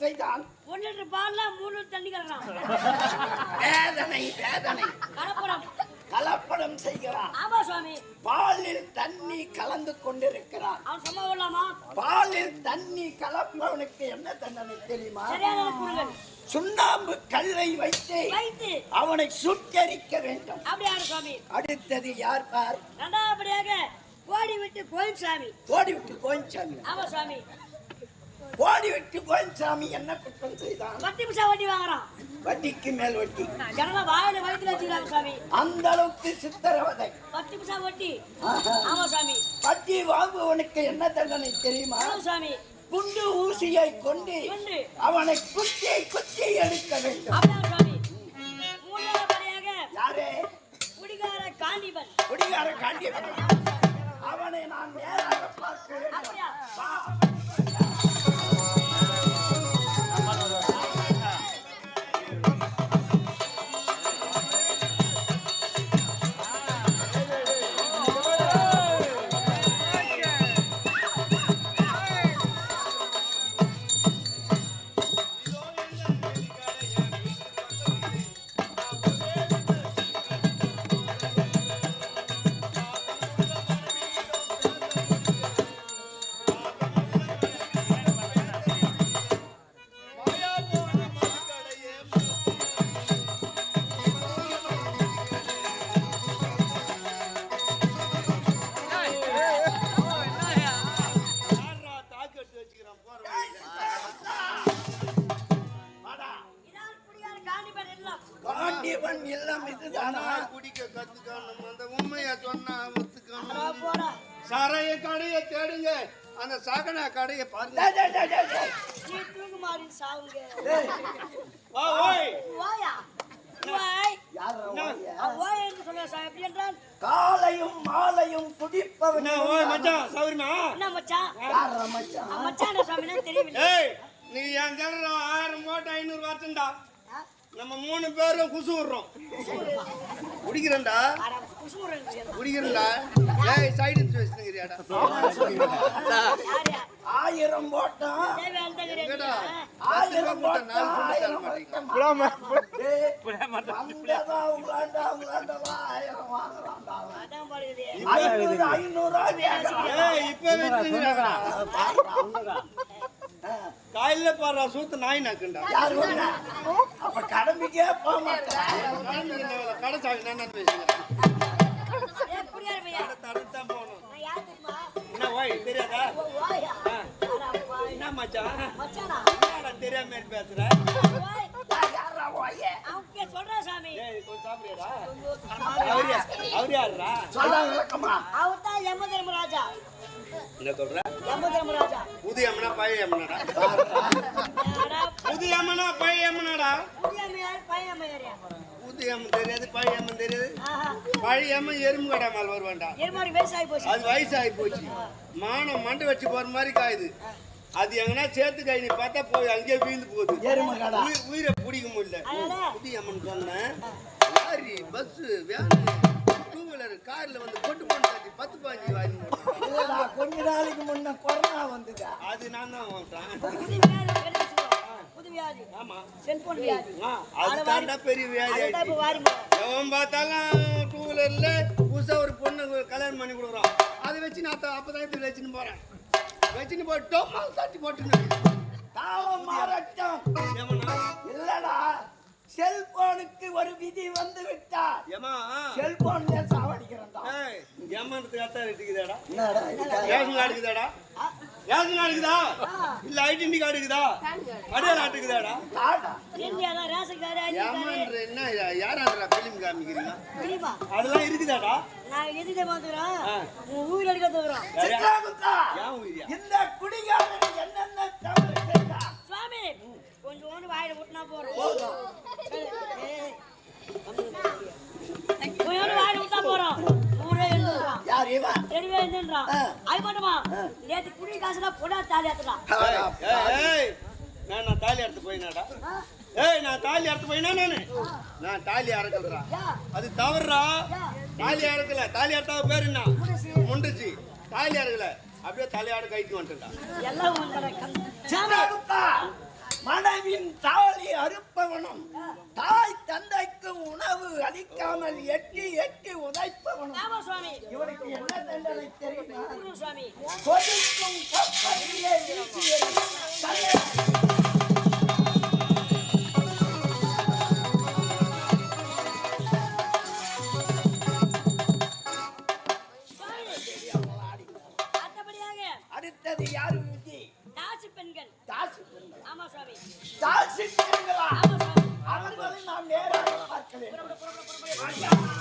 செய்தான்? 1 லிட்டர் பால்ல 3 தண்ணி கலக்கலாம். வேதனை வேதனை. கலப்படம் செய்கிறான். ஆமா சுவாமி. பாலில் தண்ணி கலந்து கொண்டிருக்கிறான். அவன் சொல்ல விடலாமா? பாலில் தண்ணி கலப்பவனுக்கு என்ன தண்டனை தெரியுமா? சரியான கூறுகள். சுண்ணாம்பு கல்லை வைத்து அவனை சுட்டரிக்க வேண்டும். அப்படியா சுவாமி? அடுத்தது யார் பார்? இரண்டாவதாக கோடி விட்டு கோயில்சாமி. கோடி விட்டு கோயில்சாமி. ஆமா சுவாமி. கோடி விட்டு கோயில்சாமி என்ன குற்றம் செய்தான்? 10 பைசா வட்டி வாங்குறான். வட்டிக்கு மேல் வட்டி. ஜனங்க வாயில வயித்துல வச்சுக்கிறாங்க சுவாமி. அந்த அளவுக்கு சித்திரவதை. 10 பைசா வட்டி. ஆமா சுவாமி. வட்டி வாங்குவனுக்கு என்ன தண்டனை தெரியுமா? சுவாமி. குண்டு ஊசியை கொண்டு அவனை குத்தி குத்தி எடுக்க வேண்டும். அப்படியா சுவாமி? மூன்றாவதாக யாரே? குடிகார காண்டிபன். குடிகார காண்டிபன். அவனை நான் நேராக பார்க்கிறேன். அப்படியா? சாராய கடையை தேடுங்க, அந்த சாகனா கடையை பாருங்க. காலையும் மாலையும் குடிப்பவன் நீ என் ஜனர 1000 போட்டு 500 வருஷம்டா. நம்ம 3 பேரும் குசு விடுறோம். குடிக்கிறேன்டா குடிக்கிறேன்டா. ஏய் சைடு வச்சுக்கிறியாடா? 1000 போட்டோம் 1000 போட்டோம் 1000 புலாமா வந்ததா உங்களாண்டா 1000 வாங்குறான்டா. 500 ஏய் இப்ப வெச்சுங்கடா. காயில பாறா சூத்து நாய் நக்குண்டா. யார் வந்தா? அப்ப கடம்பிக்கே போக மாட்டேன். கடை சாவி நான் பேசுறேன். ஏ குடியார பையா. தரதா போணும். நான் யார் தெரியுமா? என்ன ஓய் தெரியாதா? ஓயா. என்ன மச்சான்? மச்சானா? என்னடா தெரியாம பேசுற? ஓய். யாரா ஓயே? அவங்க சொல்றா சாமி. ஏய் கொஞ்சம் சாப்பிடுடா. அவர் யாரா? சொல்ல விளக்கமா? அவர்தான் யமதர்மராஜா. என்ன சொல்ற? யமதர்மராஜா. புதிய அம்மனா பழைய அம்மனாடா? புதிய அம்மனா பழைய அம்மனாடா? புதிய அம்மையார் பழைய அம்மையாரியா? புதிய அம்மன் தெரியாது பழைய அம்மன் தெரியாது. பழைய அம்மன் எறும்பு கடை மேல வருவான்டா. எருமாடி வயசாகி போச்சு. அது வயசாகி போச்சு. மானம் மண்டை வச்சு போற மாதிரி காயுது. அது எங்கன்னா சேர்த்து கை நீ பார்த்தா போய் அங்கேயே வீழ்ந்து போகுது. உயிரை பிடிக்க முடியல. புதிய அம்மன் சொன்னேன். லாரி பஸ் வேன் 2 வீலர் கார்ல வந்து கொண்டு போட்டு 10-15 வாங்கி கொஞ்ச நாளைக்கு முன்ன கொரோனா வந்தது. அது நான் தான் வாங்குறேன். புது வியாதி. ஆமா செல்போன் வியாதி. அது தாண்டா பெரிய வியாதி. எவன் பார்த்தாலும் 2 வீலர்ல புதுசா ஒரு பொண்ணு கல்யாணம் பண்ணி கொடுக்குறான். அதை வச்சு நான் அப்பதான் இப்படி வச்சுன்னு போறேன். வச்சுன்னு போட்டோம் தட்டி போட்டு தாளம் மாறட்டும். இல்லடா செல்போனுக்கு ஒரு விதி வந்து விட்டா. செல்போன் சாவடிக்கிறா. ஏமாறதுக்கு அர்த்தம் இருக்குதாடா? ரேஷன் கார்டு இருக்குதாடா? ரேஷன் கார்டு இருக்குதா? இல்ல ஐடென்டி கார்டு இருக்குதா? அடையாள அட்டை இருக்குதாடா? இந்தியால ரேஷன் கார்டு ஏமாற என்ன யாராடா பிலிம் காமிக்கிறீங்க? அதெல்லாம் இருக்குதாடா? நான் எதுக்கு வந்துறேன்? உயிர் எடுக்க தோறோம். ஏன் உயிரியா? இந்த குடிகாரன் என்னென்ன தவறு செய்தா? சுவாமி கொஞ்சோண்டு வாயில ஊட்டினா போறோம். கொஞ்சோண்டு வாயில ஊட்டா போறோம். ஊரே எழுந்துறான். யார் இவன்? தெரியவே எழுந்துறான். அது மட்டுமா நேத்து குடி காசுல பொண்ணா தாலி எடுத்துறான். ஏய் நான் தாலி எடுத்து போயினாடா? ஏய் நான் தாலி எடுத்து போயினா நான் தாலி அறக்கலடா. அது தவறுடா. தாலி அறக்கல. தாலி எடுத்தா பேர் என்ன? முண்டுச்சி. தாலி அறக்கல. அப்படியே தலையாடு கைக்கு வந்துட்டா. எல்லாம் உங்க சாமி மனைவின் தாலி அறுப்பவனும் தாய் தந்தைக்கு உணவு அளிக்காமல் எட்டி எட்டி உதைப்பவனும் ஆமா சுவாமி இவனுக்கு என்ன தண்டனை தெரியுமா? குரு சுவாமி கொதிக்கும் கப்பலிலே வீசி எறியும் கல்லை. அடுத்தபடியாக அடுத்தது யாரு விதி? தாசி பெண்கள் தாசி பெண்கள். ஆமா சுவாமி தாசி பெண்களா? ஆமா சுவாமி அவர்களை நாம் நேராக பார்க்க வேண்டும். புறப்படு, புறப்படு, புறப்படு.